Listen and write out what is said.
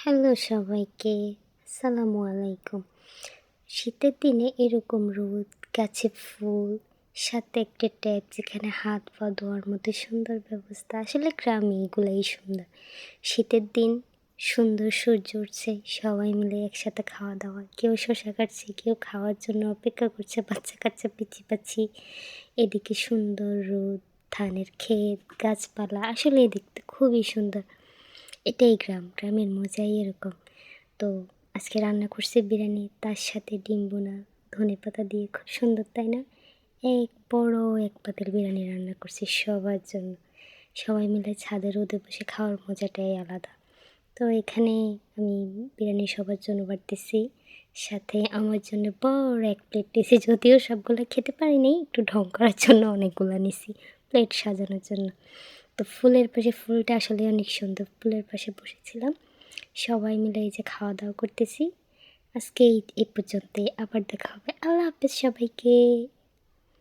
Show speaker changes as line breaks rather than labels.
Hello সবাইকে, আসসালামু আলাইকুম। শীতের দিনে এরকম রোদ, গাছে ফুল, সাথে একটা ট্যাপ যেখানে হাত পা ধোয়ার মতো সুন্দর ব্যবস্থা। আসলে গ্রামে এগুলাই সুন্দর। শীতের দিন সুন্দর সূর্য উঠছে, সবাই মিলে একসাথে খাওয়া-দাওয়া। কেউ শসা কাটছে, কেউ খাওয়ার জন্য অপেক্ষা করছে, বাচ্চা-কাচ্চা, পিচ্চি-পাচ্চি। এদিকে সুন্দর রোদ, ধানের ক্ষেত, গাছপালা। আসলে দেখতে খুবই সুন্দর। এটাই গ্রাম, গ্রামের মজাই এরকম। তো আজকে রান্না করছি বিরিয়ানি, তার সাথে ডিম ভুনা, ধনেপাতা দিয়ে খুব সুন্দর, তাই না? বড় এক পাতিল বিরিয়ানি রান্না করছি সবার জন্য। সবাই মিলে ছাদে রোদে বসে খাওয়ার মজাটাই আলাদা। তো এখানে আমি বিরিয়ানি সবার জন্য বাড়তেছি। সাথে আমার জন্য বড় এক প্লেট নিছি। যদিও সবগুলো খেতে পারি নাই, একটু ঢং করার জন্য অনেকগুলা নিছি, প্লেট সাজানোর জন্য। তো ফুলের পাশে ফুলটা আসলে অনেক সুন্দর। ফুলের পাশে বসেছিলাম। সবাই মিলে এই যে খাওয়া-দাওয়া করতেছি। আজকে এই পর্যন্তই। আবার দেখা হবে। আল্লাহ হাফেজ সবাইকে।